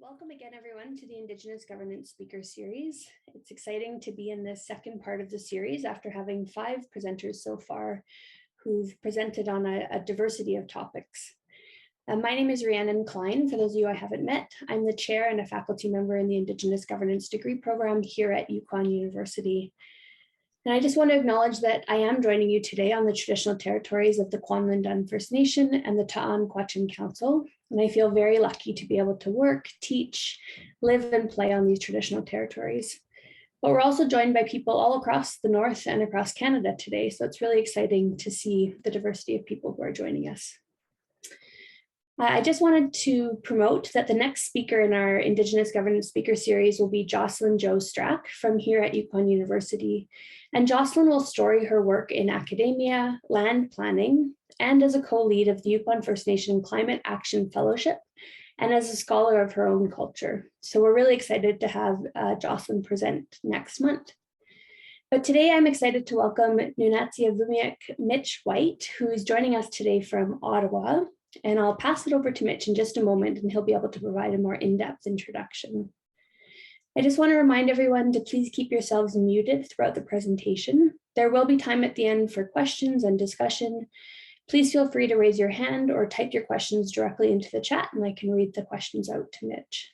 Welcome again, everyone, to the Indigenous Governance Speaker Series. It's exciting to be in this second part of the series after having 5 presenters so far who've presented on a diversity of topics. My name is Rhiannon Klein. For those of you I haven't met, I'm the chair and a faculty member in the Indigenous Governance degree program here at YukonU.ca. And I just want to acknowledge that I am joining you today on the traditional territories of the Kwanlin First Nation and the Ta'an Quachin Council. And I feel very lucky to be able to work, teach, live and play on these traditional territories. But we're also joined by people all across the North and across Canada today. So it's really exciting to see the diversity of people who are joining us. I just wanted to promote that the next speaker in our Indigenous Governance Speaker Series will be Jocelyn Jo Strack from here at YukonU.ca. And Jocelyn will story her work in academia, land planning, and as a co-lead of the Yukon First Nation Climate Action Fellowship, and as a scholar of her own culture. So we're really excited to have Jocelyn present next month. But today I'm excited to welcome Nunatsiavimmiuk Mitch White, who is joining us today from Ottawa. And I'll pass it over to Mitch in just a moment, and he'll be able to provide a more in-depth introduction. I just want to remind everyone to please keep yourselves muted throughout the presentation. There will be time at the end for questions and discussion. Please feel free to raise your hand or type your questions directly into the chat, and I can read the questions out to Mitch.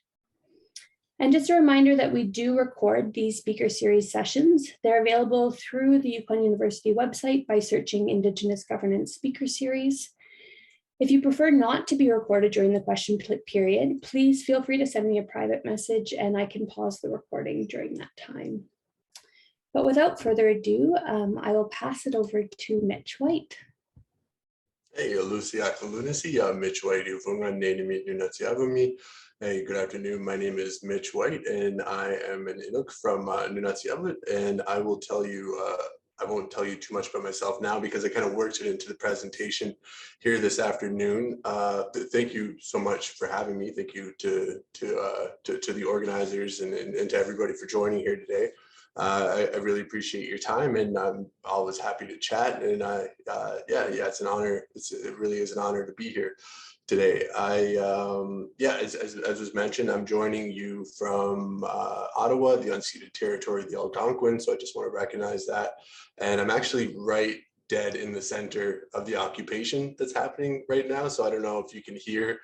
And just a reminder that we do record these speaker series sessions. They're available through the YukonU.ca website by searching Indigenous Governance Speaker Series. If you prefer not to be recorded during the question period, please feel free to send me a private message and I can pause the recording during that time. But without further ado, I will pass it over to Mitch White. Hey, Mitch White, Nain Inuit Nunatsiavimmiuk. Hey, good afternoon. My name is Mitch White and I am an Inuk from Nunatsiavut, and I will tell you I won't tell you too much about myself now because I kind of worked it into the presentation here this afternoon. Thank you so much for having me. Thank you to the organizers and to everybody for joining here today. I really appreciate your time, and I'm always happy to chat. And it's an honor. It really is an honor to be here today. As was mentioned, I'm joining you from Ottawa, the unceded territory of the Algonquin. So I just want to recognize that. And I'm actually right dead in the center of the occupation that's happening right now. So I don't know if you can hear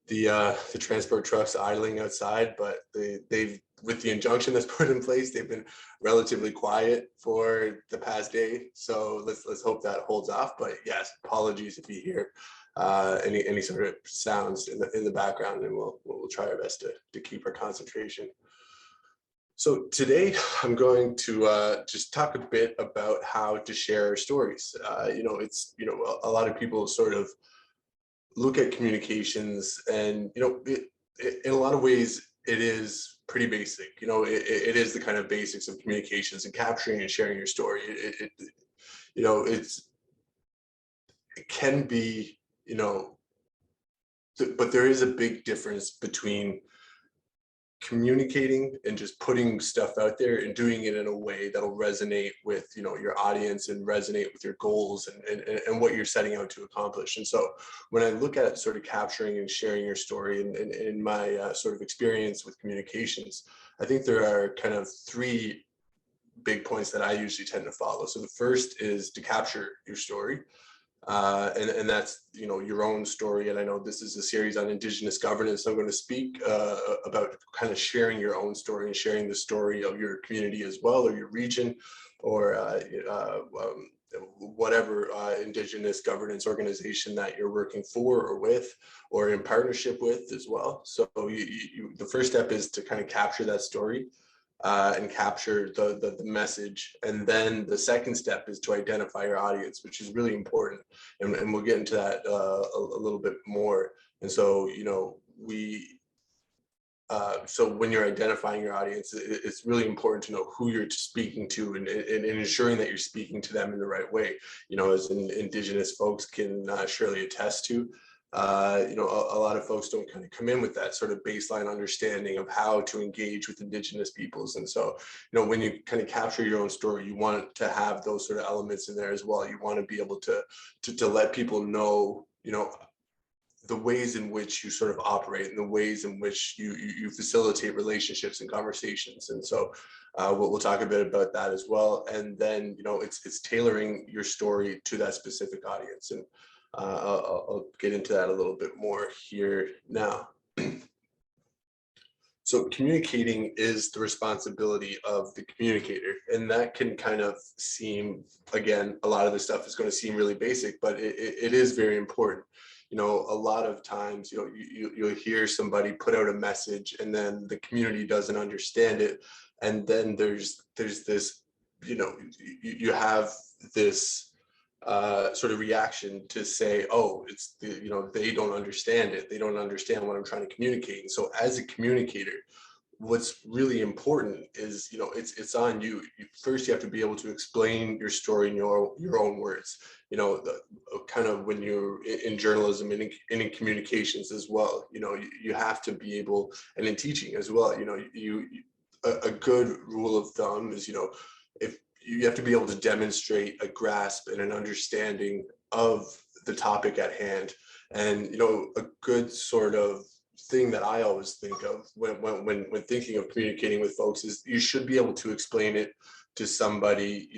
the transport trucks idling outside, but they've, with the injunction that's put in place, they've been relatively quiet for the past day. So let's hope that holds off. But yes, apologies if you hear any sort of sounds in the background, and we'll try our best to keep our concentration. So today I'm going to just talk a bit about how to share stories. A lot of people sort of look at communications, and in a lot of ways it is pretty basic. It is the kind of basics of communications and capturing and sharing your story. It can be, but there is a big difference between communicating and just putting stuff out there and doing it in a way that'll resonate with your audience and resonate with your goals and what you're setting out to accomplish. And so when I look at sort of capturing and sharing your story and in my sort of experience with communications, I think there are kind of 3 big points that I usually tend to follow. So the first is to capture your story. And that's your own story. And I know this is a series on Indigenous governance, so I'm going to speak about kind of sharing your own story and sharing the story of your community as well, or your region, or whatever Indigenous governance organization that you're working for or with, or in partnership with as well. So the first step is to kind of capture that story. And capture the message. And then the second step is to identify your audience, which is really important. And we'll get into that a little bit more. And so, so when you're identifying your audience, it's really important to know who you're speaking to and ensuring that you're speaking to them in the right way. As Indigenous folks can surely attest to, a lot of folks don't kind of come in with that sort of baseline understanding of how to engage with Indigenous peoples. And so, when you kind of capture your own story, you want to have those sort of elements in there as well. You want to be able to let people know, the ways in which you sort of operate and the ways in which you facilitate relationships and conversations. And so we'll talk a bit about that as well. And then, it's tailoring your story to that specific audience. And I'll get into that a little bit more here now. So communicating is the responsibility of the communicator, and that can kind of seem, again, a lot of this stuff is going to seem really basic, but it is very important. A lot of times, you'll hear somebody put out a message and then the community doesn't understand it. And then there's this, you have this sort of reaction to say, oh, it's they don't understand it. They don't understand what I'm trying to communicate. And so as a communicator, what's really important is, it's on you. First, you have to be able to explain your story in your own words. Kind of when you're in journalism and in communications as well, you have to be able, and in teaching as well, a good rule of thumb is, if you have to be able to demonstrate a grasp and an understanding of the topic at hand. And, a good sort of thing that I always think of when thinking of communicating with folks is you should be able to explain it to somebody,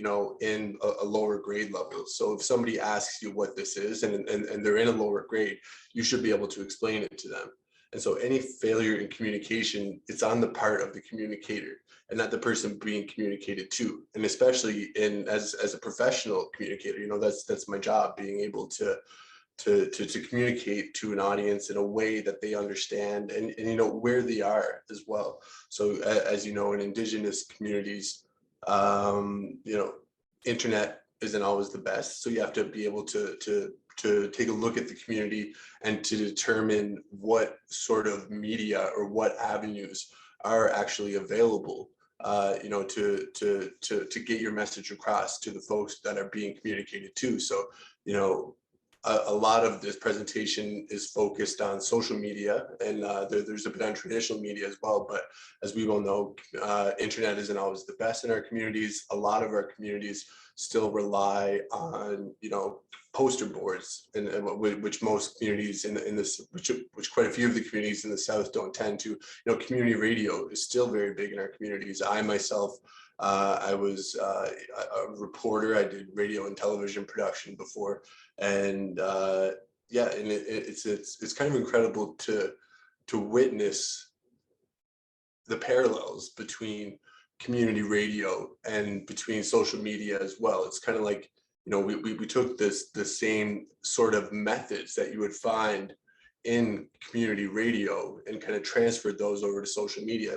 in a lower grade level. So if somebody asks you what this is and they're in a lower grade, you should be able to explain it to them. And so any failure in communication, it's on the part of the communicator and not the person being communicated to. And especially as a professional communicator, that's my job, being able to communicate to an audience in a way that they understand and where they are as well. So as in Indigenous communities, internet isn't always the best. So you have to be able to take a look at the community and to determine what sort of media or what avenues are actually available, to get your message across to the folks that are being communicated to. So, a lot of this presentation is focused on social media, and there's a bit on traditional media as well. But as we all know, internet isn't always the best in our communities. A lot of our communities still rely on, poster boards, and which most communities in this, which quite a few of the communities in the South don't tend to. Community radio is still very big in our communities. I myself, I was a reporter. I did radio and television production before, and and it's kind of incredible to witness the parallels between community radio and between social media as well. It's kind of like, we took the same sort of methods that you would find in community radio and kind of transferred those over to social media.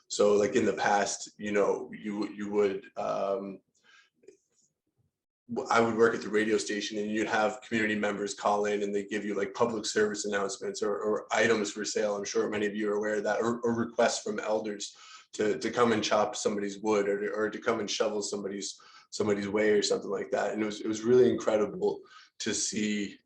So in the past, you would, I would work at the radio station and you'd have community members call in and they give you public service announcements or items for sale. I'm sure many of you are aware of that, or requests from elders to come and chop somebody's wood or to come and shovel somebody's way or something like that. And it was really incredible to see,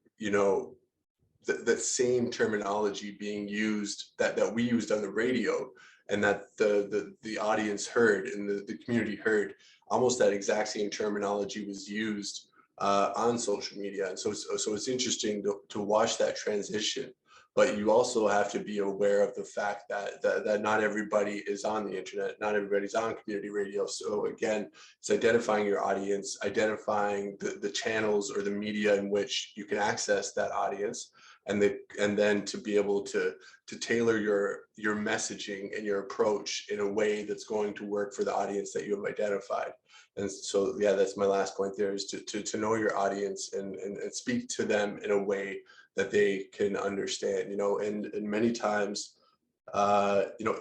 that same terminology being used that we used on the radio and that the audience heard and the community heard. Almost that exact same terminology was used on social media. And so it's interesting to watch that transition. But you also have to be aware of the fact that not everybody is on the internet, not everybody's on community radio. So again, it's identifying your audience, identifying the channels or the media in which you can access that audience, and then to be able to tailor your messaging and your approach in a way that's going to work for the audience that you have identified. And so, yeah, that's my last point there, is to know your audience and speak to them in a way that they can understand, and many times,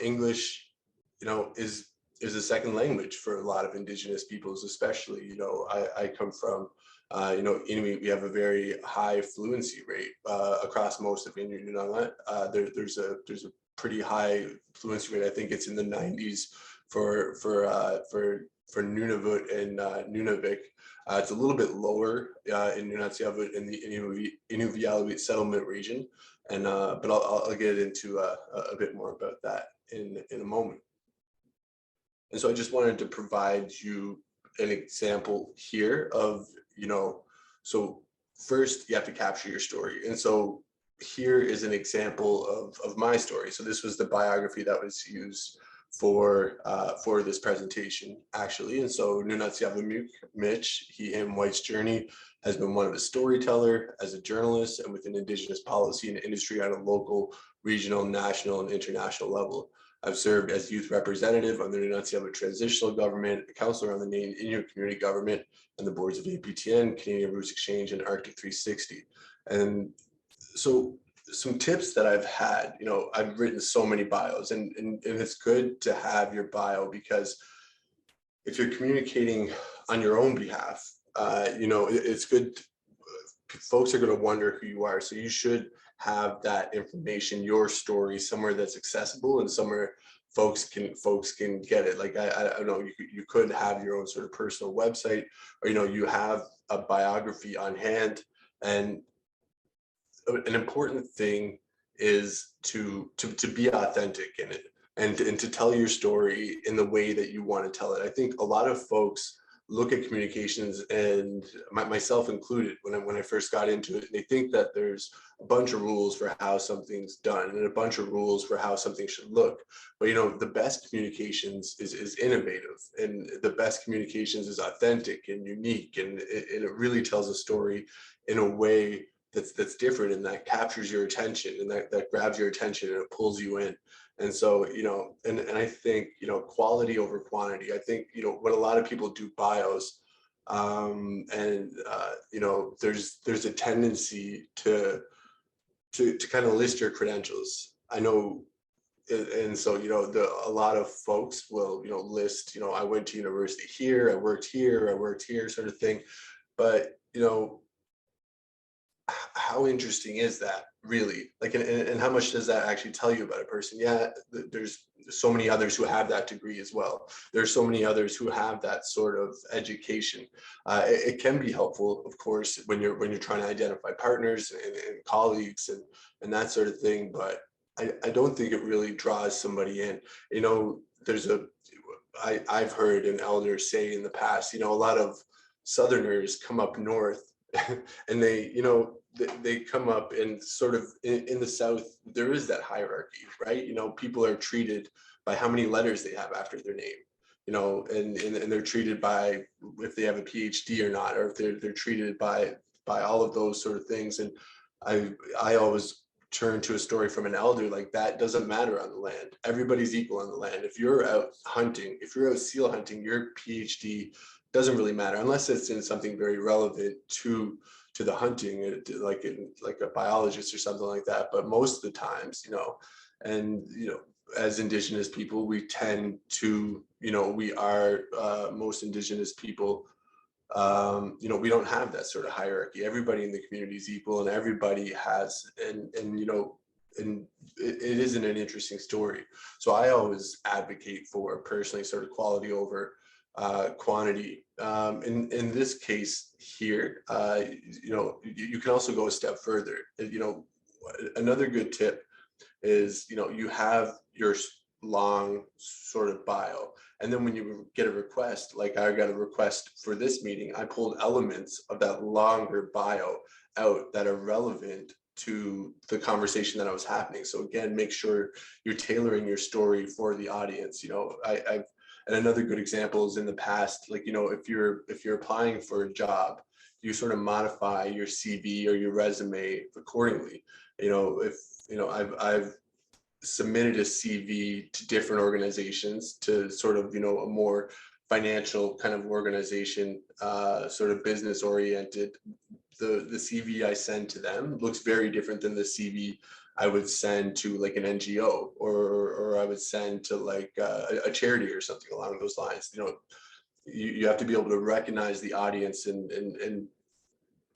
English, is a second language for a lot of Indigenous peoples, especially. I come from, Inuit. We have a very high fluency rate across most of Inuit Nunavut. There's a pretty high fluency rate. I think it's in the 90s for Nunavut and Nunavik. It's a little bit lower in Nunatsiavut in the Inuvialuit settlement region, and but I'll get into a bit more about that in a moment. And so I just wanted to provide you an example here of, so first you have to capture your story. And so here is an example of my story. So this was the biography that was used for this presentation, actually. And so Nunatsiavimmiuk Mitch, him, White's journey has been one of a storyteller, as a journalist, and within Indigenous policy and industry at a local, regional, national, and international level. I've served as youth representative on the Nunatsiavut Transitional Government, a councillor on the Nain Inuit Community Government, and the boards of APTN, Canadian Roots Exchange, and Arctic 360. And so some tips that I've had, I've written so many bios, and it's good to have your bio, because if you're communicating on your own behalf, it's good. Folks are going to wonder who you are. So you should have that information, your story, somewhere that's accessible and somewhere folks can get it. Like, I don't know, you could have your own sort of personal website, or, you have a biography on hand. And an important thing is to be authentic in it, and to tell your story in the way that you want to tell it. I think a lot of folks look at communications, and myself included, when I first got into it, they think that there's a bunch of rules for how something's done and a bunch of rules for how something should look. But the best communications is innovative, and the best communications is authentic and unique, and it really tells a story in a way that's different, and that captures your attention, and that grabs your attention, and it pulls you in. And so, and I think, quality over quantity. I think, when a lot of people do bios, there's a tendency to kind of list your credentials. I know, and so, a lot of folks will, list, I went to university here, I worked here, sort of thing. But, how interesting is that, really? Like, and how much does that actually tell you about a person? Yeah, there's so many others who have that degree as well. There's so many others who have that sort of education. It can be helpful, of course, when you're trying to identify partners and colleagues and that sort of thing. But I don't think it really draws somebody in. I've heard an elder say in the past, a lot of Southerners come up north and they come up, and sort of in the South, there is that hierarchy, right? People are treated by how many letters they have after their name, and they're treated by if they have a PhD or not, or if they're treated by all of those sort of things. And I always turn to a story from an elder, like, that doesn't matter on the land. Everybody's equal on the land. If you're out hunting, if you're out seal hunting, your PhD doesn't really matter, unless it's in something very relevant to the hunting, like a biologist or something like that. But most of the times, as Indigenous people, we tend to, we are most Indigenous people, we don't have that sort of hierarchy. Everybody in the community is equal, and everybody has, and it isn't an interesting story. So I always advocate for, personally, sort of quality over quantity. In this case here, you can also go a step further. Another good tip is, you have your long sort of bio, and then when you get a request, like I got a request for this meeting, I pulled elements of that longer bio out that are relevant to the conversation that I was happening. So again, make sure you're tailoring your story for the audience. And another good example is, in the past, like, if you're applying for a job, you sort of modify your CV or your resume accordingly. I've submitted a CV to different organizations, to sort of, a more financial kind of organization, sort of business oriented. The CV I send to them looks very different than the CV I would send to, like, an NGO, or I would send to, like, a charity or something along those lines. You have to be able to recognize the audience and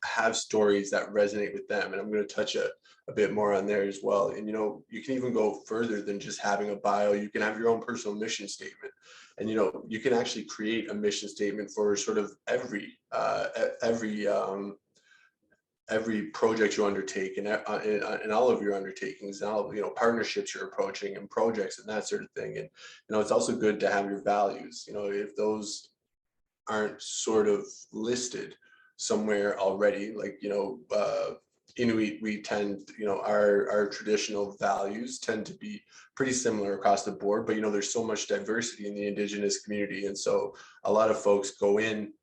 have stories that resonate with them. And I'm going to touch a bit more on there as well. And, you can even go further than just having a bio. You can have your own personal mission statement. And, you can actually create a mission statement for sort of every project you undertake, and all of your undertakings, and all of, partnerships you're approaching, and projects, and that sort of thing. And it's also good to have your values. If those aren't sort of listed somewhere already, like, Inuit, we tend, our traditional values tend to be pretty similar across the board, but there's so much diversity in the Indigenous community, and so a lot of folks go in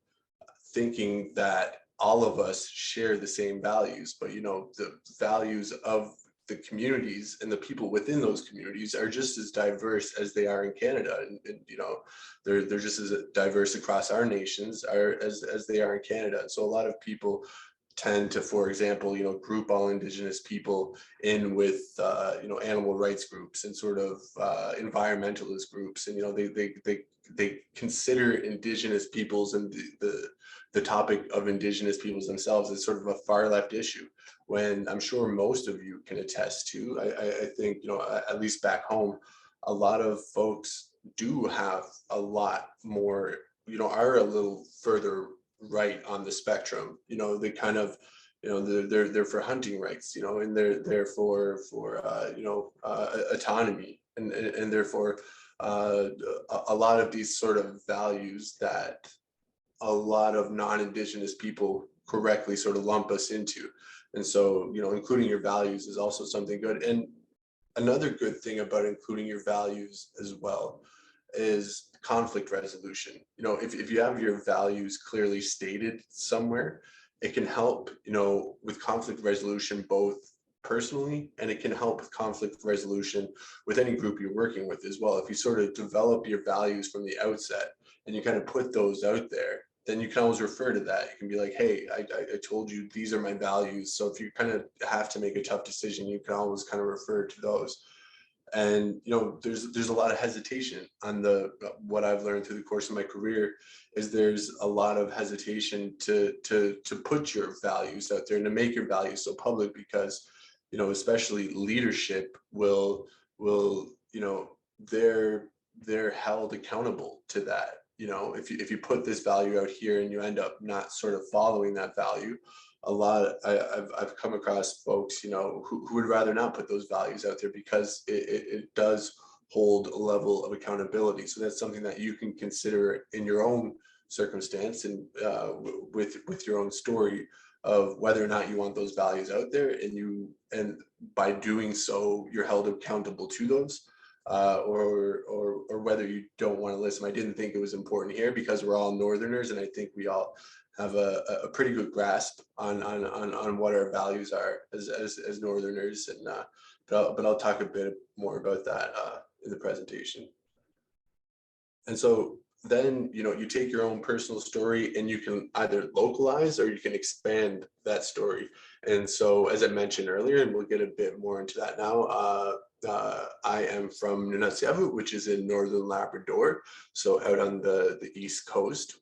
thinking that all of us share the same values, but the values of the communities and the people within those communities are just as diverse as they are in Canada, and they're just as diverse across our nations as they are in Canada. And so a lot of people tend to, for example, group all Indigenous people in with animal rights groups and sort of environmentalist groups, and they consider Indigenous peoples and the topic of Indigenous peoples themselves as sort of a far left issue, when I'm sure most of you can attest to. I think, at least back home, a lot of folks do have a lot more, are a little further right on the spectrum. They kind of, they're for hunting rights, and they're for autonomy, and therefore a lot of these sort of values that a lot of non-Indigenous people correctly sort of lump us into. And so, including your values is also something good. And another good thing about including your values as well is conflict resolution. If you have your values clearly stated somewhere, it can help, with conflict resolution, both personally, and it can help with conflict resolution with any group you're working with as well. If you sort of develop your values from the outset and you kind of put those out there, then you can always refer to that. You can be like, hey, I told you these are my values. So if you kind of have to make a tough decision, you can always kind of refer to those. And there's a lot of hesitation on what I've learned through the course of my career is there's a lot of hesitation to put your values out there and to make your values so public, because especially leadership will they're held accountable to that. If you put this value out here and you end up not sort of following that value, I've come across folks who would rather not put those values out there because it does hold a level of accountability. So that's something that you can consider in your own circumstance and with your own story of whether or not you want those values out there, and by doing so you're held accountable to those. Or whether you don't want to listen. I didn't think it was important here because we're all Northerners, and I think we all have a pretty good grasp on what our values are as Northerners, and but I'll talk a bit more about that in the presentation. And so then you take your own personal story and you can either localize or you can expand that story. And so, as I mentioned earlier, and we'll get a bit more into that now, I am from Nunatsiavut, which is in Northern Labrador, so out on the East Coast.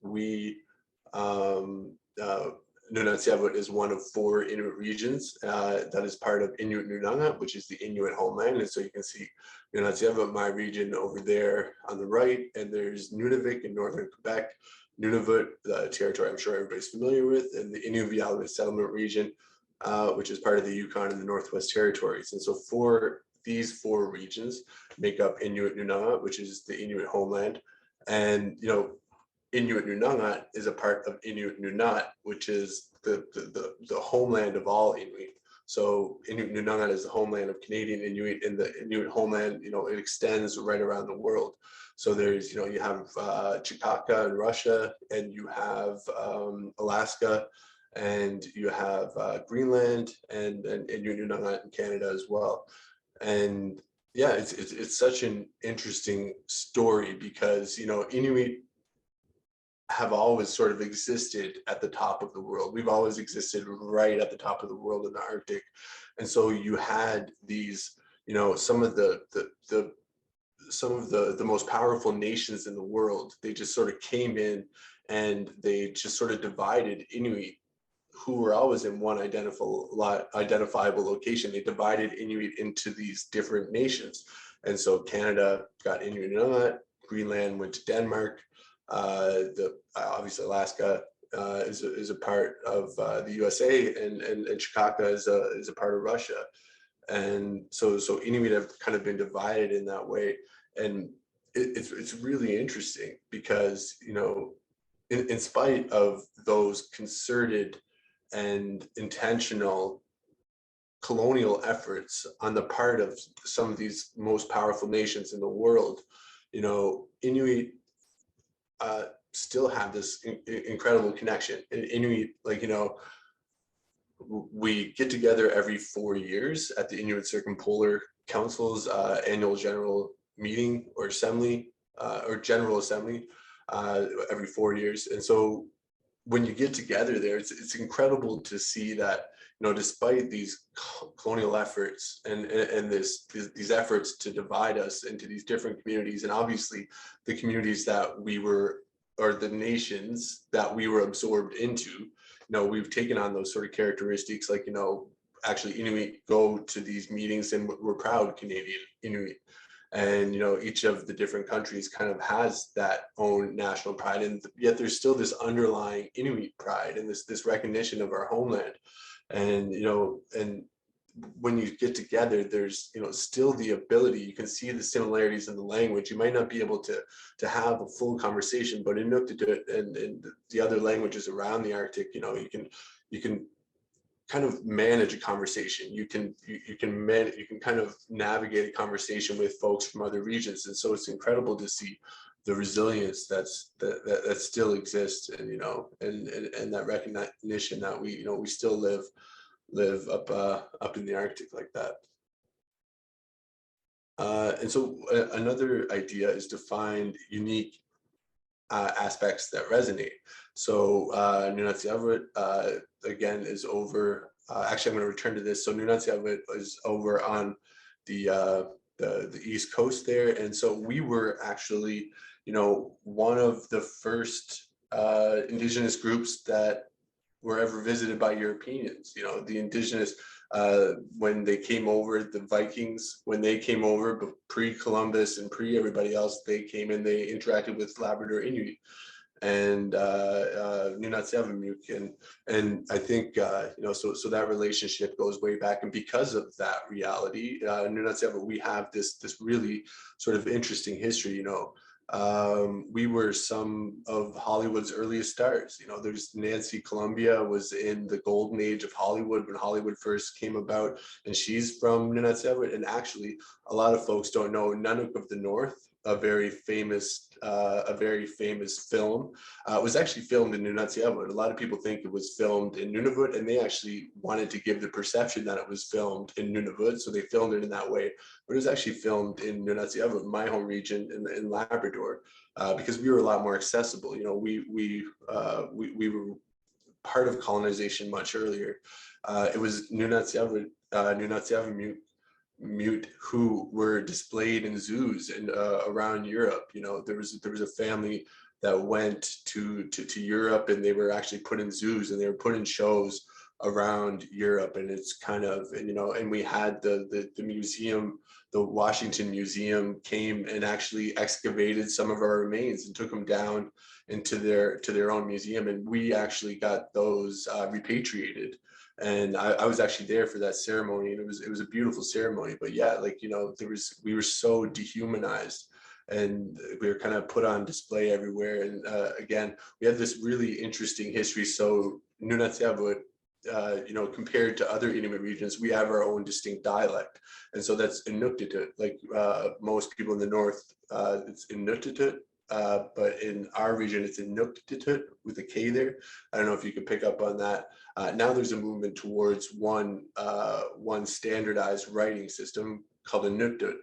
Nunatsiavut is one of 4 Inuit regions that is part of Inuit Nunangat, which is the Inuit homeland. And so you can see Nunatsiavut, my region, over there on the right, and there's Nunavik in northern Quebec, Nunavut, the territory I'm sure everybody's familiar with, and the Inuvialuit settlement region, which is part of the Yukon and the Northwest Territories. And so these 4 regions make up Inuit Nunangat, which is the Inuit homeland. And Inuit Nunangat is a part of Inuit Nunat, which is the homeland of all Inuit. So Inuit Nunangat is the homeland of Canadian Inuit, and the Inuit homeland, it extends right around the world. So there's, you have Chikaka in Russia, and you have Alaska, and you have Greenland, and Inuit Nunangat in Canada as well. And yeah, it's such an interesting story because, Inuit have always sort of existed at the top of the world. We've always existed right at the top of the world in the Arctic. And so you had these, some of the most powerful nations in the world, they just sort of came in and they just sort of divided Inuit, who were always in one identifiable location. They divided Inuit into these different nations. And so Canada got Inuit Nunangat, Greenland went to Denmark, obviously Alaska is a part of the USA, and Chikaka is a part of Russia. And so Inuit have kind of been divided in that way. And it's really interesting because, in spite of those concerted and intentional colonial efforts on the part of some of these most powerful nations in the world, Inuit still have this incredible connection. And Inuit, we get together every 4 years at the Inuit Circumpolar Council's annual general meeting or assembly or general assembly every 4 years. And so when you get together there, it's incredible to see that, despite these colonial efforts and these efforts to divide us into these different communities, and obviously the communities that we were, or the nations that we were absorbed into, we've taken on those sort of characteristics, like, actually Inuit go to these meetings and we're proud Canadian Inuit. And, each of the different countries kind of has that own national pride, and yet there's still this underlying Inuit pride and this recognition of our homeland. And, and when you get together, there's, still the ability, you can see the similarities in the language. You might not be able to have a full conversation, but in Inuktitut and the other languages around the Arctic, you can kind of manage a conversation. You can kind of navigate a conversation with folks from other regions. And so it's incredible to see the resilience that still exists, and and that recognition that we still live up in the Arctic like that. And so another idea is to find unique aspects that resonate. So Nunatsiavut again is over. Actually, I'm going to return to this. So Nunatsiavut is over on the East Coast there, and so we were actually, one of the first Indigenous groups that were ever visited by Europeans. The Indigenous, when they came over, the Vikings, when they came over, pre-Columbus and pre-everybody else, they came in, they interacted with Labrador Inuit and Nunatsiavimmiuk, and I think so that relationship goes way back, and because of that reality, Nunatsiavut, we have this really sort of interesting history. We were some of Hollywood's earliest stars. There's Nancy Columbia was in the golden age of Hollywood when Hollywood first came about, and she's from Nunatsiavut. And actually, a lot of folks don't know Nanook of the North, a very famous film, was actually filmed in Nunatsiavut. A lot of people think it was filmed in Nunavut, and they actually wanted to give the perception that it was filmed in Nunavut, so they filmed it in that way. But it was actually filmed in Nunatsiavut, my home region in Labrador, because we were a lot more accessible. We were part of colonization much earlier. It was Nunatsiavimmiuk Mitch who were displayed in zoos and around Europe. There was a family that went to Europe, and they were actually put in zoos, and they were put in shows around Europe. And it's kind of, and we had the museum, the Washington Museum came and actually excavated some of our remains and took them down into their own museum, and we actually got those repatriated. And I was actually there for that ceremony, and it was a beautiful ceremony. But yeah, we were so dehumanized, and we were kind of put on display everywhere. And again, we had this really interesting history. So Nunatsiavut, compared to other Inuit regions, we have our own distinct dialect, and so that's Inuktitut. Like most people in the north, it's Inuktitut. But in our region, it's Inuktitut with a K there. I don't know if you could pick up on that. Now there's a movement towards one standardized writing system called Inuktitut.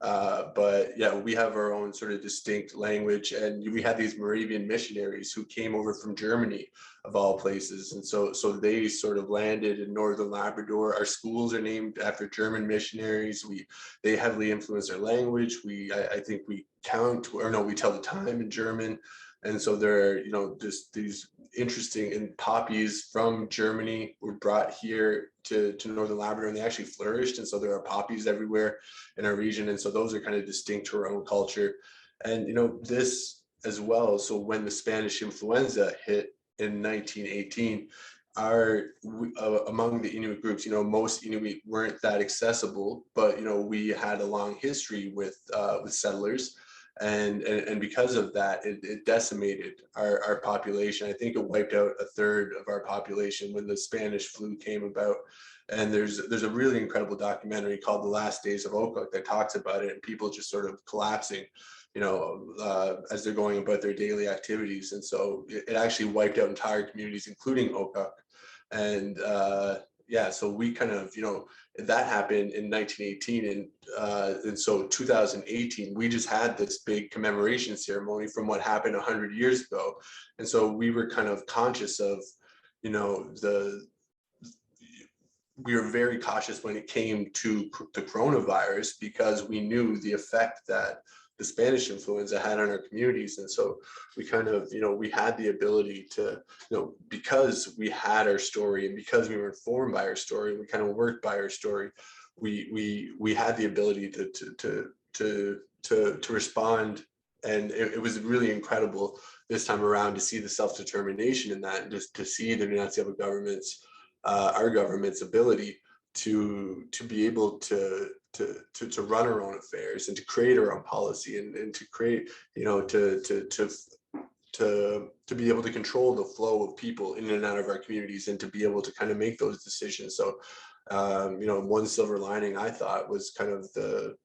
But yeah, we have our own sort of distinct language, and we had these Moravian missionaries who came over from Germany, of all places, and so they sort of landed in northern Labrador. Our schools are named after German missionaries. They heavily influenced our language. I think we we tell the time in German. And so there are, just these interesting, and poppies from Germany were brought here to northern Labrador, and they actually flourished. And so there are poppies everywhere in our region. And so those are kind of distinct to our own culture. And, this as well. So when the Spanish influenza hit in 1918, among the Inuit groups, most Inuit weren't that accessible, but, we had a long history with settlers. And because of that, it decimated our population. I think it wiped out a third of our population when the Spanish flu came about. And there's a really incredible documentary called The Last Days of Oakuk that talks about it, and people just sort of collapsing, as they're going about their daily activities. And so it actually wiped out entire communities, including Oakuk. And yeah, so we kind of, that happened in 1918, and so 2018, we just had this big commemoration ceremony from what happened 100 years ago. And so we were kind of conscious of, we were very cautious when it came to the coronavirus, because we knew the effect that the Spanish influenza had on our communities. And so we kind of, we had the ability to, because we had our story and because we were informed by our story, we kind of worked by our story, we had the ability to respond. And it was really incredible this time around to see the self-determination in that, and just to see the Nunatsiavut government's, our government's ability to be able to run our own affairs and to create our own policy, and to create, to be able to control the flow of people in and out of our communities, and to be able to kind of make those decisions. So, one silver lining I thought was kind of the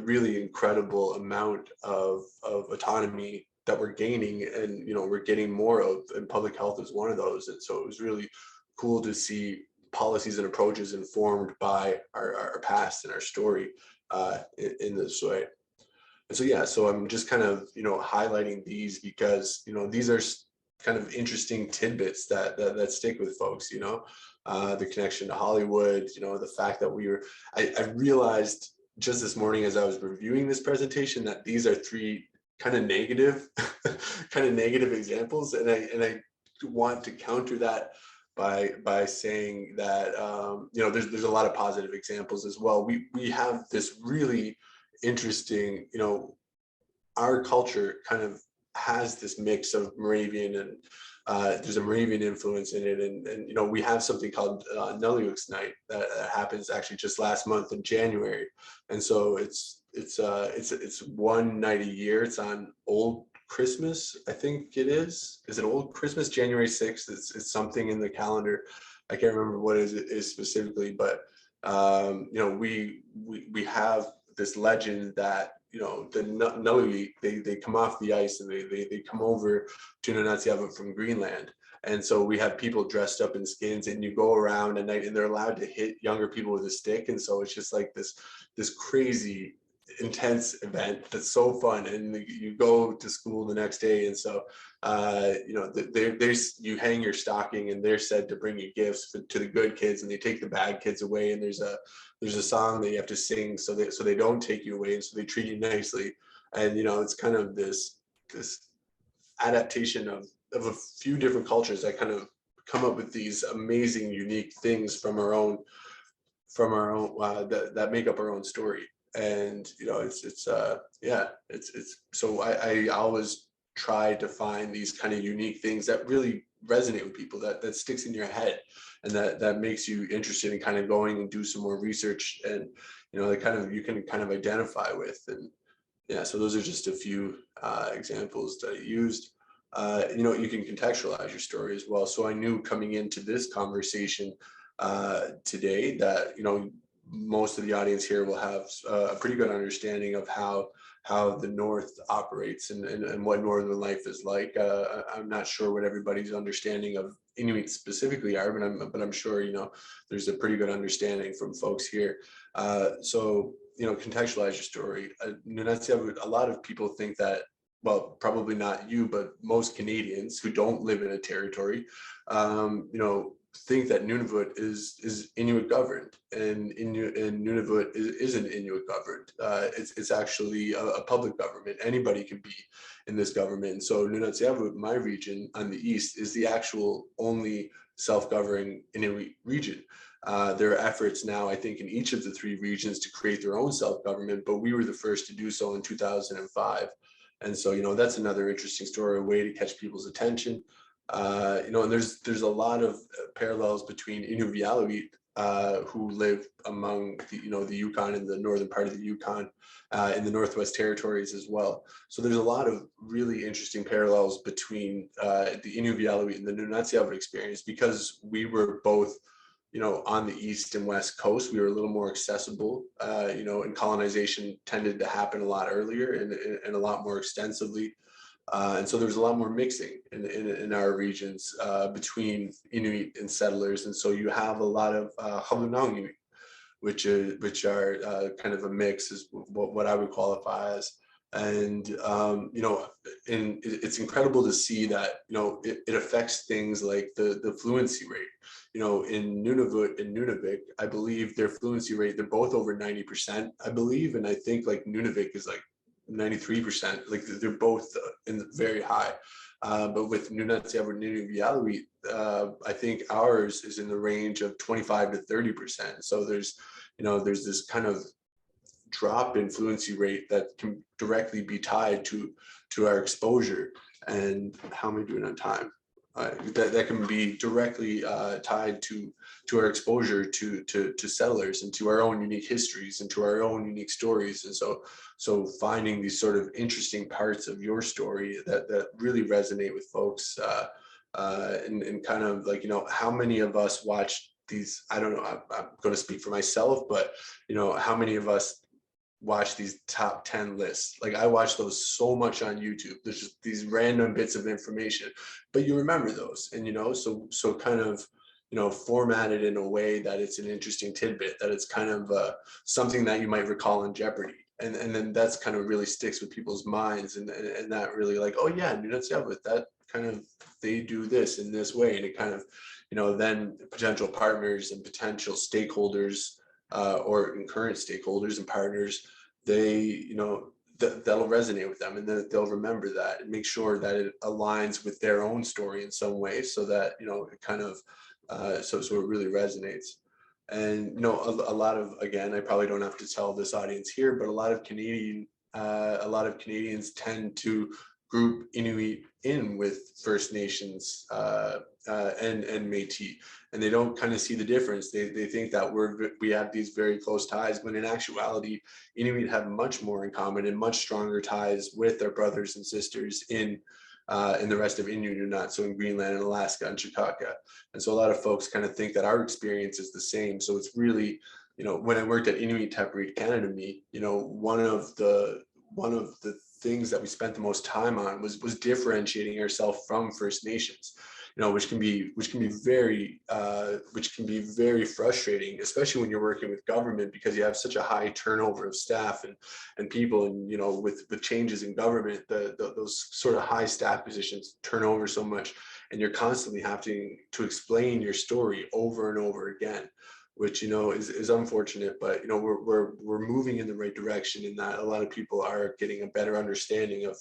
really incredible amount of autonomy that we're gaining, and we're getting more of, and public health is one of those. And so it was really cool to see policies and approaches informed by our past and our story in this way. And so yeah, so I'm just kind of highlighting these because these are kind of interesting tidbits that stick with folks. The connection to Hollywood, the fact that I realized just this morning as I was reviewing this presentation that these are three kind of negative examples, and I want to counter that by saying that there's a lot of positive examples as well. We have this really interesting, our culture kind of has this mix of Moravian and there's a Moravian influence in it, and we have something called Nulliuks Night that happens actually just last month in January, and so it's one night a year. It's on Old Christmas, I think it is. Is it Old Christmas? January 6th. It's something in the calendar. I can't remember what it is specifically, but we have this legend that the Nulli, they come off the ice and they come over to Nunatsiavut from Greenland. And so we have people dressed up in skins, and you go around at night and they're allowed to hit younger people with a stick. And so it's just like this crazy intense event that's so fun, and you go to school the next day. And so you hang your stocking, and they're said to bring you gifts to the good kids, and they take the bad kids away, and there's a song that you have to sing so they don't take you away, and so they treat you nicely. And it's kind of this adaptation of a few different cultures that kind of come up with these amazing unique things from our own that make up our own story. And it's so I always try to find these kind of unique things that really resonate with people, that sticks in your head, and that makes you interested in kind of going and do some more research, and that you can kind of identify with. And yeah, so those are just a few examples that I used. You can contextualize your story as well. So I knew coming into this conversation today that most of the audience here will have a pretty good understanding of how the North operates and what Northern life is like. I'm not sure what everybody's understanding of Inuit specifically are, but I'm sure there's a pretty good understanding from folks here. So contextualize your story. Nunatsiavut, a lot of people think that, well, probably not you, but most Canadians who don't live in a territory, think that Nunavut is Inuit governed, and Nunavut isn't Inuit governed. It's actually a public government. Anybody can be in this government. And so Nunatsiavut, my region on the east, is the actual only self-governing Inuit region. There are efforts now, I think, in each of the three regions to create their own self-government, but we were the first to do so in 2005. And so, that's another interesting story, a way to catch people's attention. And there's a lot of parallels between Inuvialuit, who live among the Yukon and the northern part of the Yukon, in the Northwest Territories as well. So there's a lot of really interesting parallels between the Inuvialuit and the Nunatsiavut experience, because we were both on the east and west coast, we were a little more accessible, and colonization tended to happen a lot earlier and a lot more extensively. And so there's a lot more mixing in our regions between Inuit and settlers. And so you have a lot of Habunang Inuit, which are kind of a mix, is what I would qualify as. And, and it's incredible to see that, it affects things like the fluency rate. In Nunavut and Nunavik, I believe their fluency rate, they're both over 90%, I believe. And I think like Nunavik is like 93%, like they're both very high. But with Nunatsiavut I think ours is in the range of 25 to 30%. So there's this kind of drop in fluency rate that can directly be tied to our exposure. And how am I doing on time? That can be directly tied to our exposure to settlers and to our own unique histories and to our own unique stories. And so finding these sort of interesting parts of your story that really resonate with folks, and kind of like, how many of us watch these, I don't know, I'm going to speak for myself, but how many of us watch these top 10 lists? Like, I watch those so much on YouTube. There's just these random bits of information, but you remember those, and so kind of formatted in a way that it's an interesting tidbit, that it's kind of something that you might recall in Jeopardy, and then that's kind of really sticks with people's minds, and that really like, oh yeah, Nunatsiavut, that kind of, they do this in this way, and it kind of then potential partners and potential stakeholders, or current stakeholders and partners, they that'll resonate with them, and then they'll remember that and make sure that it aligns with their own story in some way, so that it kind of so it really resonates. And a lot of, again, I probably don't have to tell this audience here, but a lot of Canadians tend to group Inuit in with First Nations and Métis, and they don't kind of see the difference. They think that we have these very close ties, when in actuality, Inuit have much more in common and much stronger ties with their brothers and sisters in the rest of Inuit Nunat, so in Greenland and Alaska and Chukaka. And so a lot of folks kind of think that our experience is the same. So it's really, when I worked at Inuit Tapiriit Canada, one of the things that we spent the most time on was differentiating ourselves from First Nations, which can be very frustrating, especially when you're working with government, because you have such a high turnover of staff and people, and with changes in government, those sort of high staff positions turn over so much, and you're constantly having to explain your story over and over again, which is unfortunate, but we're moving in the right direction, in that a lot of people are getting a better understanding of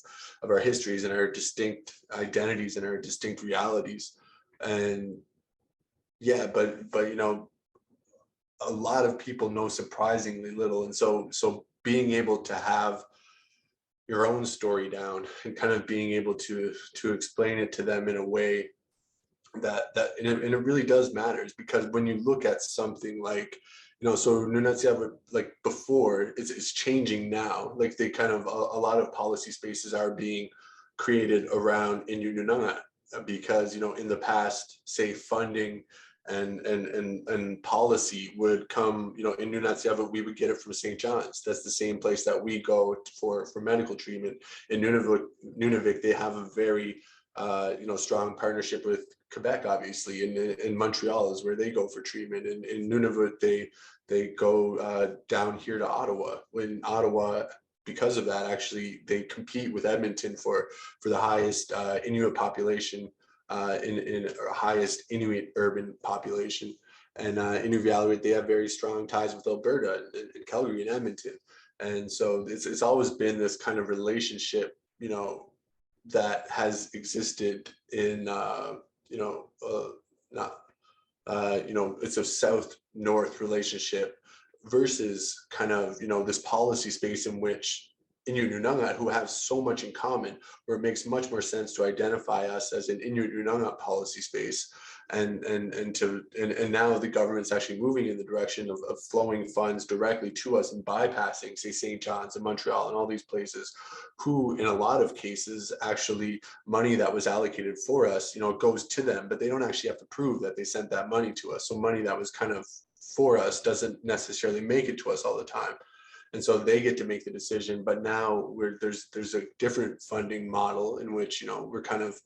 our histories and our distinct identities and our distinct realities. And yeah, but a lot of people know surprisingly little, and so being able to have your own story down and kind of being able to explain it to them in a way that and it really does matters, because when you look at something like so Nunatsiavut, like before, it's changing now, like they kind of a lot of policy spaces are being created around Inuit Nunat, because in the past, say, funding and policy would come, in Nunatsiavut, we would get it from St. John's. That's the same place that we go for medical treatment. In Nunavik, they have a very strong partnership with Quebec, obviously, and Montreal is where they go for treatment. And in Nunavut, they go down here to Ottawa. When Ottawa, because of that, actually, they compete with Edmonton for the highest Inuit population, in highest Inuit urban population. And Inuvialuit, they have very strong ties with Alberta and Calgary and Edmonton. And so it's always been this kind of relationship, that has existed in it's a south-north relationship versus kind of this policy space in which Inuit Nunangat, who have so much in common, where it makes much more sense to identify us as an Inuit Nunangat policy space, And now the government's actually moving in the direction of flowing funds directly to us and bypassing, say, St. John's and Montreal and all these places, who in a lot of cases actually money that was allocated for us, goes to them, but they don't actually have to prove that they sent that money to us. So money that was kind of for us doesn't necessarily make it to us all the time. And so they get to make the decision. But now there's a different funding model in which, we're kind of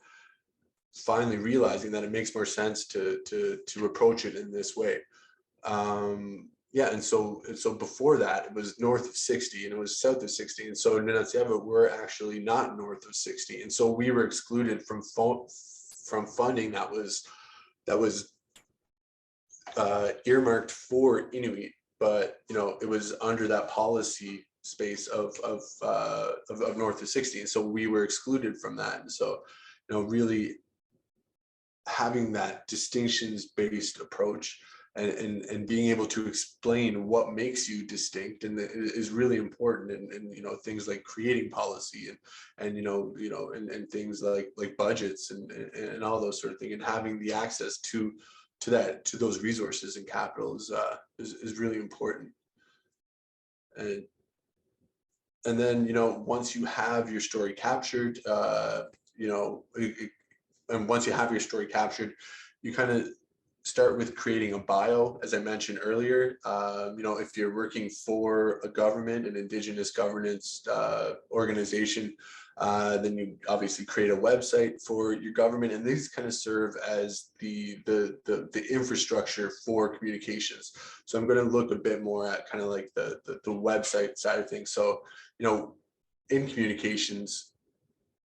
finally realizing that it makes more sense to approach it in this way. Yeah, and so before that, it was north of 60 and it was south of 60. And so Nunatsiavut were actually not north of 60. And so we were excluded from funding that was earmarked for Inuit, but it was under that policy space of north of 60. And so we were excluded from that. And so, really having that distinctions-based approach and being able to explain what makes you distinct and is really important. And things like creating policy and things like budgets and all those sort of things, and having the access to those resources and capital is really important. And then once you have your story captured, and once you have your story captured, you kind of start with creating a bio, as I mentioned earlier. If you're working for a government, an Indigenous governance organization, then you obviously create a website for your government, and these kind of serve as the infrastructure for communications. So I'm going to look a bit more at kind of like the website side of things. So in communications,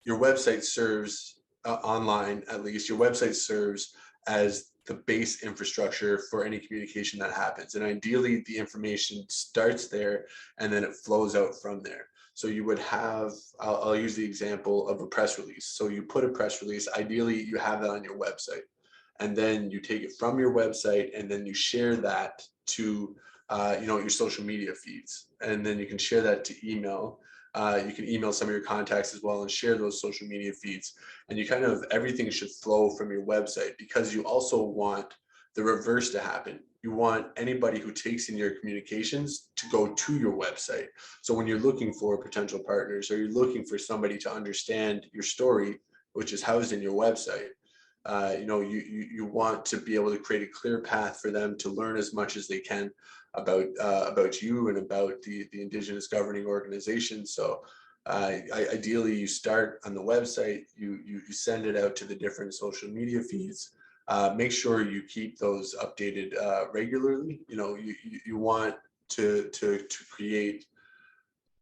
your website serves online, at least your website serves as the base infrastructure for any communication that happens. And ideally the information starts there and then it flows out from there. So you would have, I'll use the example of a press release. So you put a press release, ideally you have that on your website, and then you take it from your website and then you share that to your social media feeds, and then you can share that to email. You can email some of your contacts as well and share those social media feeds. And you kind of, everything should flow from your website, because you also want the reverse to happen. You want anybody who takes in your communications to go to your website. So when you're looking for potential partners, or you're looking for somebody to understand your story, which is housed in your website, you want to be able to create a clear path for them to learn as much as they can about you and about the Indigenous governing organization. So ideally you start on the website, you send it out to the different social media feeds. Make sure you keep those updated regularly. You want to create,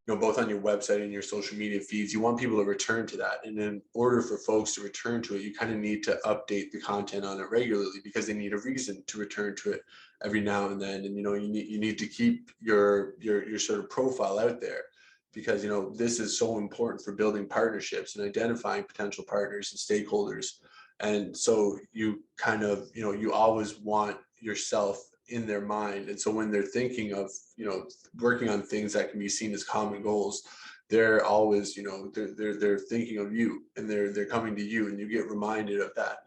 both on your website and your social media feeds, you want people to return to that. And in order for folks to return to it, you kind of need to update the content on it regularly, because they need a reason to return to it every now and then. And, you need to keep your sort of profile out there, because, this is so important for building partnerships and identifying potential partners and stakeholders. And so you kind of, you always want yourself in their mind. And so when they're thinking of, working on things that can be seen as common goals, they're always, they're thinking of you, and they're coming to you, and you get reminded of that.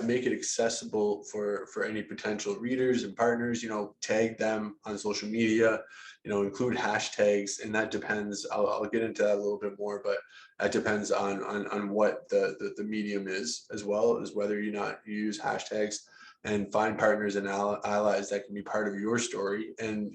Make it accessible for any potential readers and partners. Tag them on social media, include hashtags, and that depends. I'll get into that a little bit more, but that depends on what the medium is, as well as whether you use hashtags. And find partners and allies that can be part of your story, and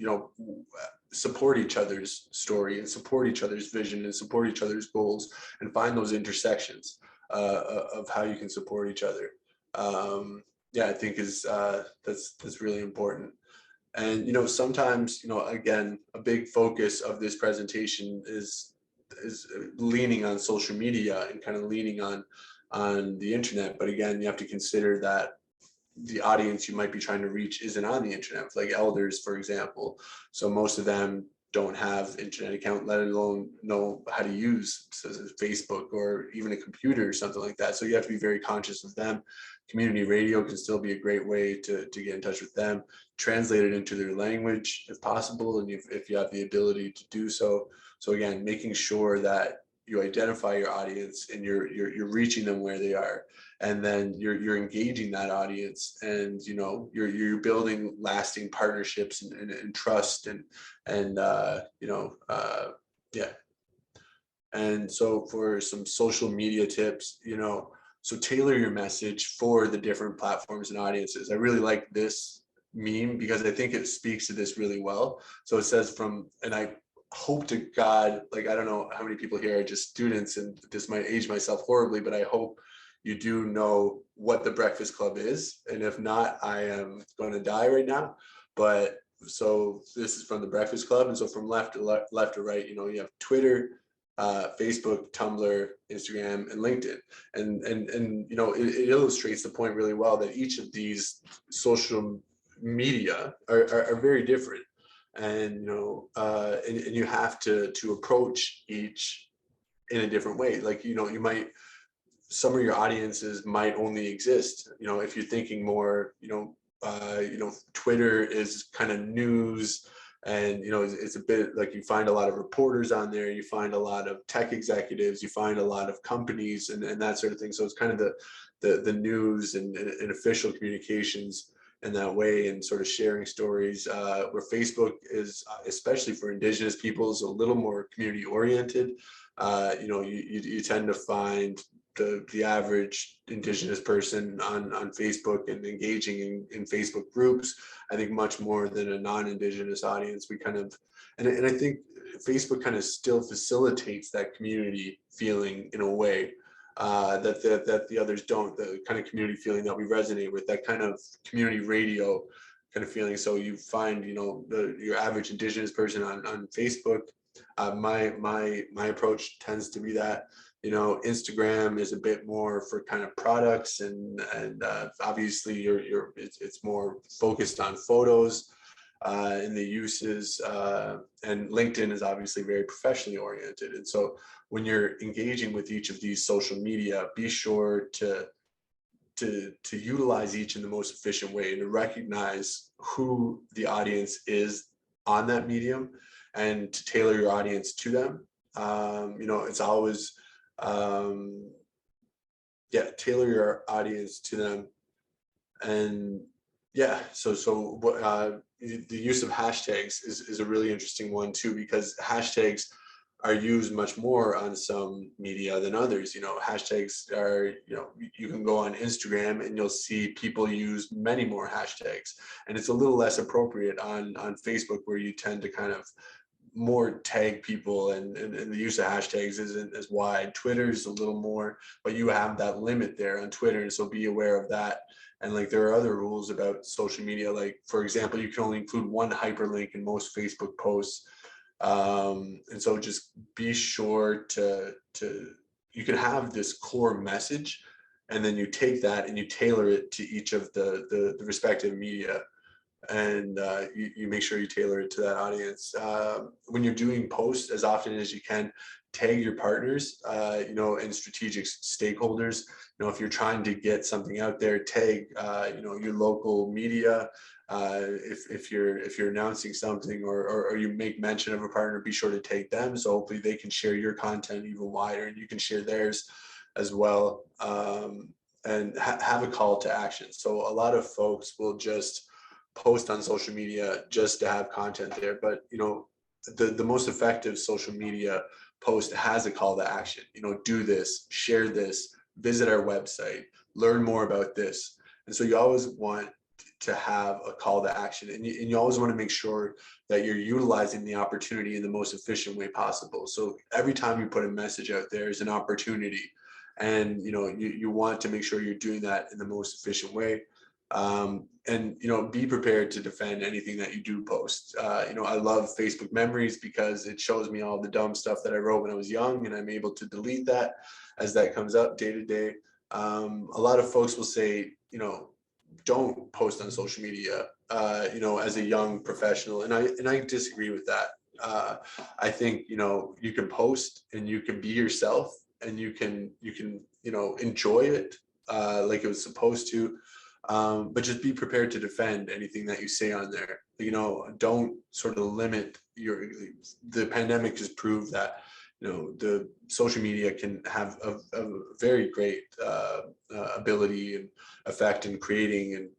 support each other's story, and support each other's vision, and support each other's goals, and find those intersections of how you can support each other. I think that's really important. And sometimes, again, a big focus of this presentation is leaning on social media and kind of leaning on the internet. But again, you have to consider that the audience you might be trying to reach isn't on the internet, like elders, for example. So most of them don't have internet account, let alone know how to use Facebook or even a computer or something like that. So you have to be very conscious of them. Community radio can still be a great way to get in touch with them, translate it into their language if possible, and if you have the ability to do so. So again, making sure that you identify your audience, and you're reaching them where they are, and then you're engaging that audience, and you're building lasting partnerships and trust, yeah. And so for some social media tips, so tailor your message for the different platforms and audiences. I really like this meme because I think it speaks to this really well. So it says and I hope to God, like, I don't know how many people here are just students, and this might age myself horribly, but I hope you do know what the Breakfast Club is. And if not, I am going to die right now. But so this is from the Breakfast Club. And so from left to right, you have Twitter, Facebook, Tumblr, Instagram, and LinkedIn. And it illustrates the point really well that each of these social media are very different. And and you have to approach each in a different way. Like, you might, some of your audiences might only exist, if you're thinking more, Twitter is kind of news, and it's a bit like, you find a lot of reporters on there, you find a lot of tech executives, you find a lot of companies, and that sort of thing. So it's kind of the news and official communications in that way, and sort of sharing stories, where Facebook is, especially for Indigenous peoples, a little more community oriented. You tend to find the average Indigenous person on Facebook and engaging in Facebook groups, I think, much more than a non-Indigenous audience. We kind of, and I think Facebook kind of still facilitates that community feeling in a way, that the others don't, the kind of community feeling that we resonate with, that kind of community radio kind of feeling. So you find, your average Indigenous person on Facebook. My approach tends to be that. Instagram is a bit more for kind of products, and obviously it's more focused on photos and the uses, and LinkedIn is obviously very professionally oriented. And so when you're engaging with each of these social media, be sure to utilize each in the most efficient way, and to recognize who the audience is on that medium, and to tailor your audience to them. It's always, tailor your audience to them. And so the use of hashtags is a really interesting one too, because hashtags are used much more on some media than others. Hashtags are, you can go on Instagram and you'll see people use many more hashtags, and it's a little less appropriate on Facebook, where you tend to kind of more tag people, and the use of hashtags isn't as wide. Twitter's a little more, but you have that limit there on Twitter, and so be aware of that. And like, there are other rules about social media, like, for example, you can only include one hyperlink in most Facebook posts. And so just be sure to you can have this core message, and then you take that and you tailor it to each of the respective media, and you make sure you tailor it to that audience. When you're doing posts, as often as you can, tag your partners, and strategic stakeholders. If you're trying to get something out there, tag, your local media. If you're announcing something, or you make mention of a partner, be sure to tag them. So hopefully they can share your content even wider, and you can share theirs as well. And have a call to action. So a lot of folks will just post on social media just to have content there, but the most effective social media post has a call to action. Do this, share this, visit our website, learn more about this. And so you always want to have a call to action, and you always want to make sure that you're utilizing the opportunity in the most efficient way possible. So every time you put a message out there is an opportunity, and you want to make sure you're doing that in the most efficient way. And be prepared to defend anything that you do post. I love Facebook memories because it shows me all the dumb stuff that I wrote when I was young, and I'm able to delete that as that comes up day to day. A lot of folks will say, don't post on social media, as a young professional, and I disagree with that. I think you can post and you can be yourself, and you can enjoy it like it was supposed to. But just be prepared to defend anything that you say on there. Don't sort of limit the pandemic has proved that, the social media can have a very great ability and effect in creating and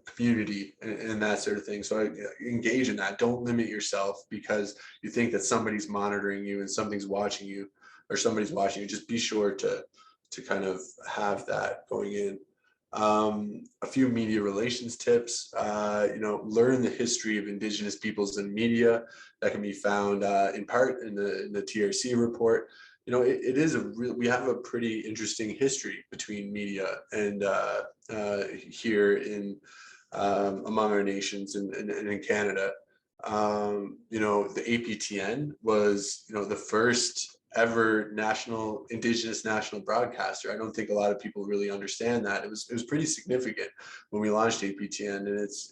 community and that sort of thing. So I engage in that. Don't limit yourself because you think that somebody's monitoring you and something's watching you or somebody's watching you. Just be sure to kind of have that going in. A few media relations tips. Learn the history of Indigenous peoples in media. That can be found in part in the TRC report. It is we have a pretty interesting history between media and here in among our nations and in Canada. The APTN was the first ever Indigenous national broadcaster. I don't think a lot of people really understand that. It was pretty significant when we launched APTN, and it's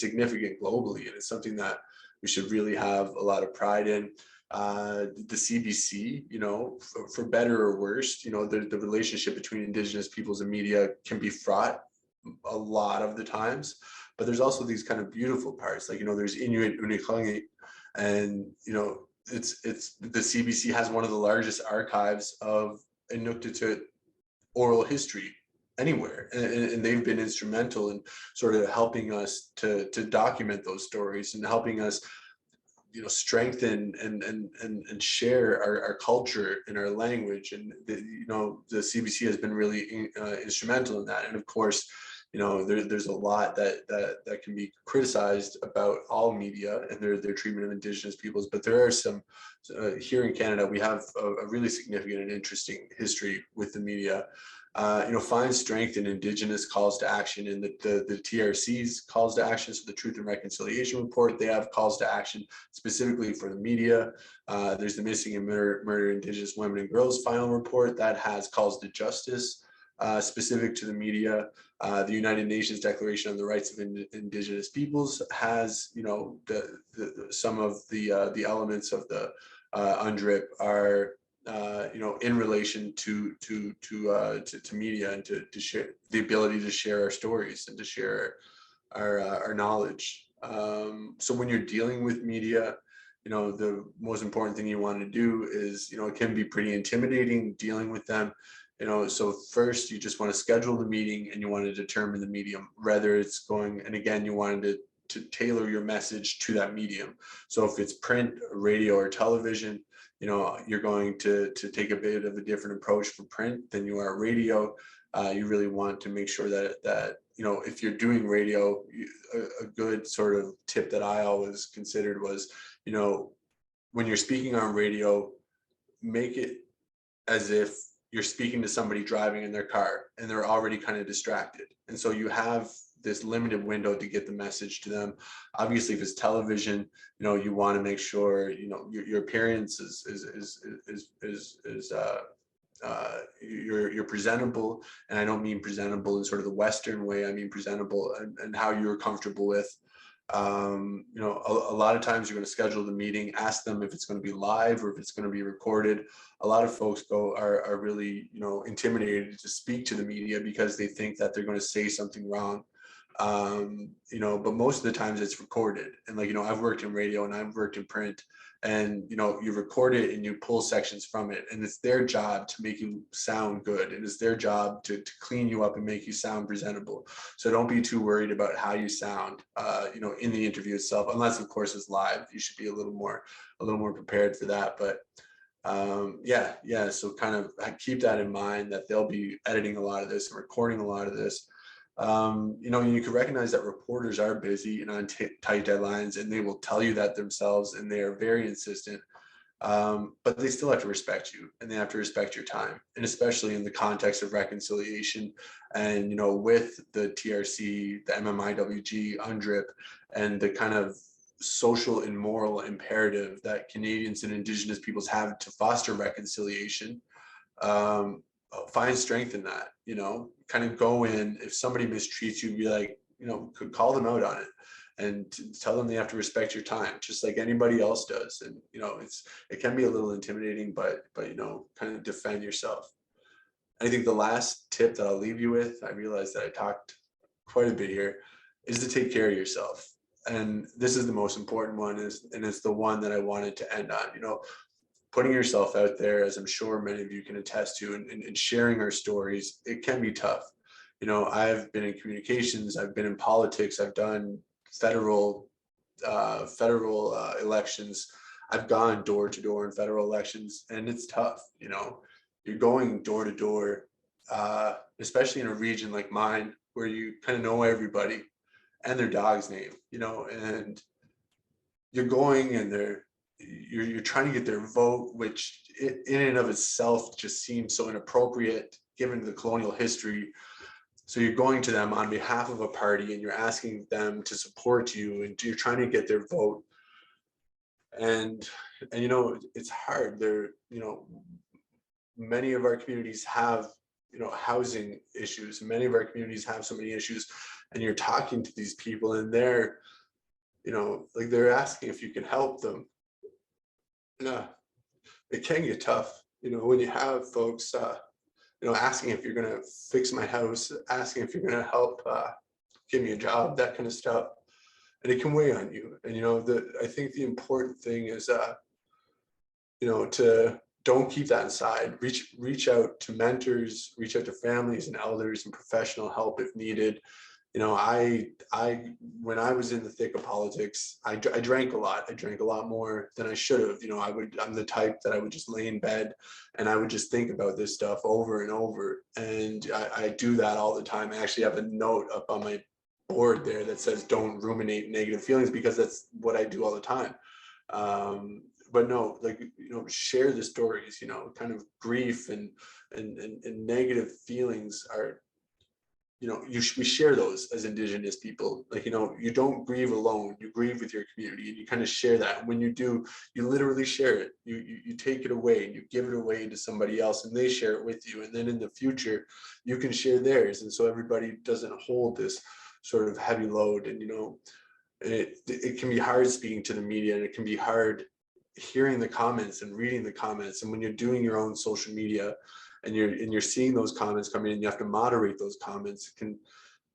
significant globally, and it's something that we should really have a lot of pride in. The CBC, for better or worse, the relationship between Indigenous peoples and media can be fraught a lot of the times, but there's also these kind of beautiful parts, like there's Inuit Community, and it's the CBC has one of the largest archives of Inuktitut oral history anywhere, and they've been instrumental in sort of helping us to document those stories and helping us strengthen and share our culture and our language. And the CBC has been really instrumental in that. And of course, there's a lot that can be criticized about all media and their treatment of Indigenous peoples, but there are some here in Canada. We have a really significant and interesting history with the media. Find strength in Indigenous calls to action in the TRC's calls to action. So the Truth and Reconciliation Report, they have calls to action specifically for the media. There's the Missing and Murdered Indigenous Women and Girls final report that has calls to justice specific to the media. The United Nations Declaration on the Rights of Indigenous Peoples has, some of the elements of the UNDRIP are in relation to media and to share the ability to share our stories and to share our knowledge. So when you're dealing with media, the most important thing you want to do is, it can be pretty intimidating dealing with them. So first you just want to schedule the meeting and you want to determine the medium, whether it's going, and again, you wanted to tailor your message to that medium. So if it's print, radio, or television, you're going to take a bit of a different approach for print than you are radio. You really want to make sure that if you're doing radio, a good sort of tip that I always considered was, when you're speaking on radio, make it as if you're speaking to somebody driving in their car and they're already kind of distracted. And so you have this limited window to get the message to them. Obviously, if it's television, you want to make sure your appearance you're presentable. And I don't mean presentable in sort of the Western way. I mean presentable and how you're comfortable with. A lot of times you're going to schedule the meeting, ask them if it's going to be live or if it's going to be recorded. A lot of folks are really intimidated to speak to the media because they think that they're going to say something wrong. But most of the times it's recorded. And I've worked in radio and I've worked in print, and you record it and you pull sections from it, and it's their job to make you sound good, and it's their job to clean you up and make you sound presentable. So don't be too worried about how you sound in the interview itself, unless of course it's live. You should be a little more prepared for that. But so kind of keep that in mind, that they'll be editing a lot of this and recording a lot of this. You can recognize that reporters are busy and on tight deadlines, and they will tell you that themselves, and they are very insistent, but they still have to respect you, and they have to respect your time, and especially in the context of reconciliation and with the TRC, the MMIWG, UNDRIP, and the kind of social and moral imperative that Canadians and Indigenous peoples have to foster reconciliation. Find strength in that, kind of go in, if somebody mistreats you, be like, could call them out on it and tell them they have to respect your time, just like anybody else does. And, it can be a little intimidating, but kind of defend yourself. I think the last tip that I'll leave you with, I realize that I talked quite a bit here, is to take care of yourself. And this is the most important one, and it's the one that I wanted to end on. putting yourself out there, as I'm sure many of you can attest to, and sharing our stories, it can be tough. You know, I've been in communications, I've been in politics, I've done federal elections. I've gone door to door in federal elections, and it's tough. You know, you're going door to door, especially in a region like mine where you kind of know everybody and their dog's name, you know, and you're going and you're trying to get their vote, which in and of itself just seems so inappropriate given the colonial history. So you're going to them on behalf of a party and you're asking them to support you, and you're trying to get their vote. And you know, it's hard. You know, many of our communities have, you know, housing issues. Many of our communities have so many issues, and you're talking to these people and they're, you know, like they're asking if you can help them. Yeah, it can get tough, you know, when you have folks, you know, asking if you're going to fix my house, asking if you're going to help give me a job, that kind of stuff. And it can weigh on you. And, you know, I think the important thing is, you know, to don't keep that inside. Reach out to mentors, reach out to families and elders and professional help if needed. You know, when I was in the thick of politics, I drank a lot. I drank a lot more than I should have. You know, I'm the type that I would just lay in bed and I would just think about this stuff over and over. And I do that all the time. I actually have a note up on my board there that says, don't ruminate negative feelings, because that's what I do all the time. But no, like, you know, share the stories, you know, kind of grief and negative feelings are, you know, we share those as Indigenous people. Like, you know, you don't grieve alone, you grieve with your community, and you kind of share that. And when you do, you literally share it. You take it away and you give it away to somebody else, and they share it with you. And then in the future, you can share theirs. And so everybody doesn't hold this sort of heavy load. And, you know, it can be hard speaking to the media, and it can be hard hearing the comments and reading the comments. And when you're doing your own social media, and you're seeing those comments come in, and you have to moderate those comments, it can,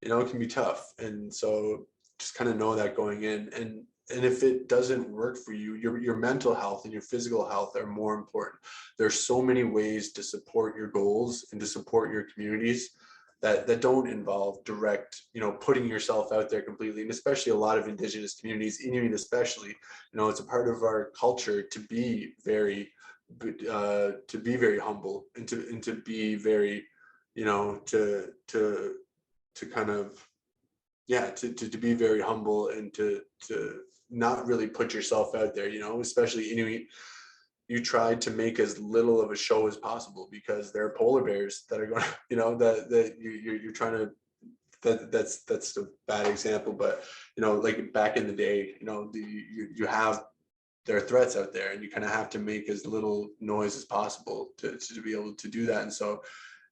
you know, it can be tough. And so just kind of know that going in. And if it doesn't work for you, your mental health and your physical health are more important. There's so many ways to support your goals and to support your communities that don't involve direct, you know, putting yourself out there completely. And especially a lot of Indigenous communities, Inuit especially, you know, it's a part of our culture to be very humble, and to be very, you know, to kind of, yeah, to be very humble, and to not really put yourself out there, you know, especially Inuit. You try to make as little of a show as possible, because there are polar bears that are going to, you know, that you're trying to, that's a bad example, but, you know, like back in the day, you know, you have, there are threats out there, and you kind of have to make as little noise as possible to be able to do that. And so,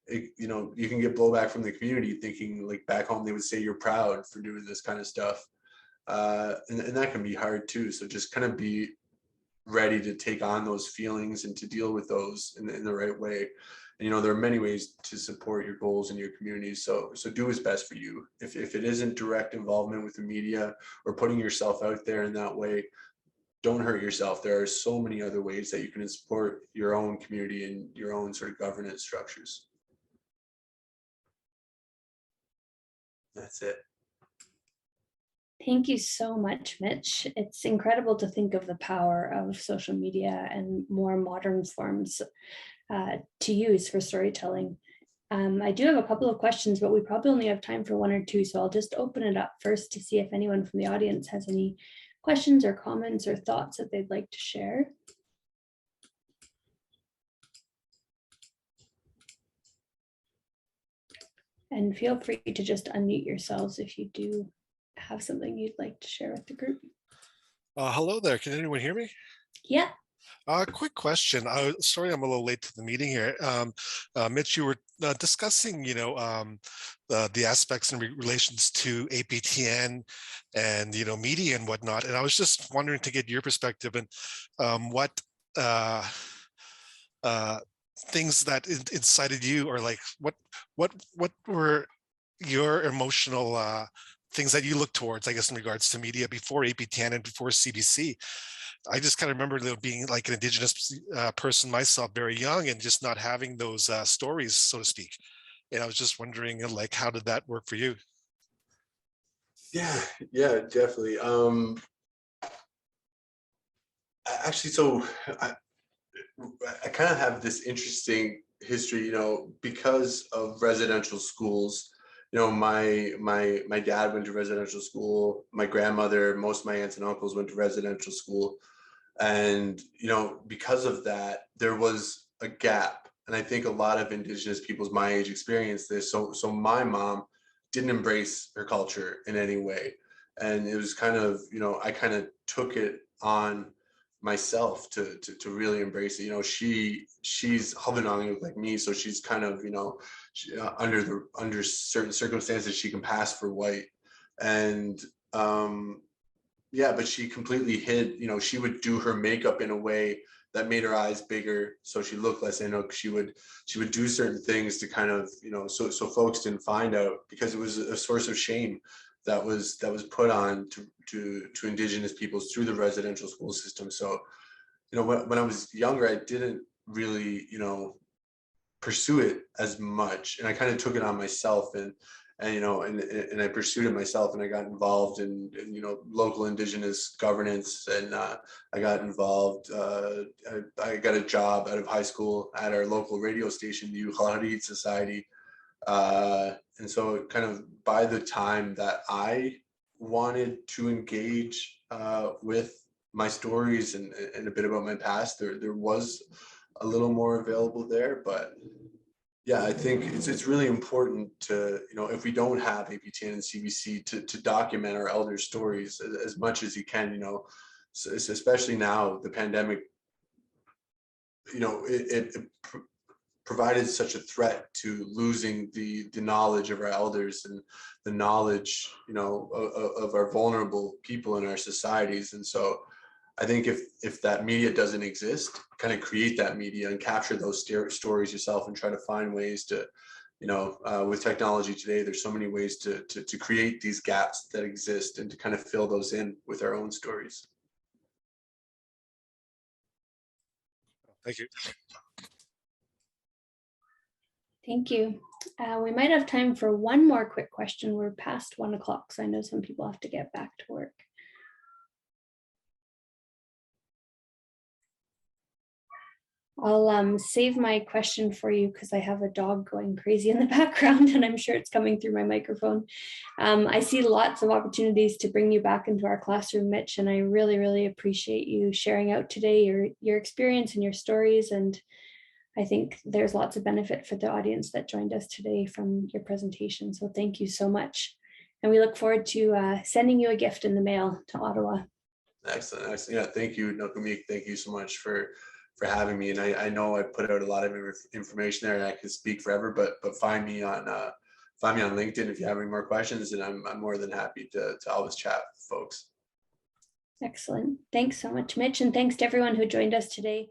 you know, you can get blowback from the community, thinking like back home they would say you're proud for doing this kind of stuff, and that can be hard too. So just kind of be ready to take on those feelings and to deal with those in the right way. And, you know, there are many ways to support your goals in your community. So do what's best for you. If it isn't direct involvement with the media or putting yourself out there in that way, don't hurt yourself. There are so many other ways that you can support your own community and your own sort of governance structures. That's it. Thank you so much, Mitch. It's incredible to think of the power of social media and more modern forms to use for storytelling. I do have a couple of questions, but we probably only have time for one or two, so I'll just open it up first to see if anyone from the audience has any questions or comments or thoughts that they'd like to share. And feel free to just unmute yourselves if you do have something you'd like to share with the group. Hello there. Can anyone hear me? Yeah. Quick question. Sorry, I'm a little late to the meeting here. Mitch, you were discussing, you know, the aspects in relations to APTN and, you know, media and whatnot. And I was just wondering to get your perspective and what things that incited you, or like what were your emotional things that you look towards, I guess, in regards to media before APTN and before CBC. I just kind of remember being like an Indigenous person myself, very young, and just not having those stories, so to speak. And I was just wondering, like, how did that work for you? Yeah, definitely. Actually, so I kind of have this interesting history, because of residential schools. My dad went to residential school. My grandmother, most of my aunts and uncles went to residential school, and because of that, there was a gap. And I think a lot of Indigenous peoples my age experienced this. So my mom didn't embrace her culture in any way, and it was kind of, I kind of took it on myself to really embrace it. She's Haudenosaunee like me, so she's kind of, under certain circumstances she can pass for white. And yeah, but she completely hid, she would do her makeup in a way that made her eyes bigger so she looked less Inuk. She would do certain things to kind of, so folks didn't find out, because it was a source of shame that was put on to Indigenous peoples through the residential school system. So, when I was younger, I didn't really, pursue it as much, and I kind of took it on myself, and I pursued it myself, and I got involved in local Indigenous governance, and I got involved. I got a job out of high school at our local radio station, the YukonU.ca Society. And so kind of by the time that I wanted to engage with my stories and a bit about my past, there was a little more available there. But yeah, I think it's really important to, if we don't have APTN and CBC, to document our elders' stories as much as you can, especially now, the pandemic, it provided such a threat to losing the knowledge of our elders and the knowledge, of our vulnerable people in our societies. And so I think if that media doesn't exist, kind of create that media and capture those stories yourself, and try to find ways to, with technology today, there's so many ways to create these gaps that exist, and to kind of fill those in with our own stories. Thank you. Thank you. We might have time for one more quick question. We're past 1 o'clock, so I know some people have to get back to work. I'll save my question for you because I have a dog going crazy in the background, and I'm sure it's coming through my microphone. I see lots of opportunities to bring you back into our classroom, Mitch, and I really, really appreciate you sharing out today your experience and your stories. And I think there's lots of benefit for the audience that joined us today from your presentation. So thank you so much. And we look forward to sending you a gift in the mail to Ottawa. Excellent. Yeah, thank you, YukonU. Thank you so much for having me. And I know I put out a lot of information there, and I can speak forever, but find me on LinkedIn if you have any more questions, and I'm more than happy to always chat with folks. Excellent. Thanks so much, Mitch. And thanks to everyone who joined us today.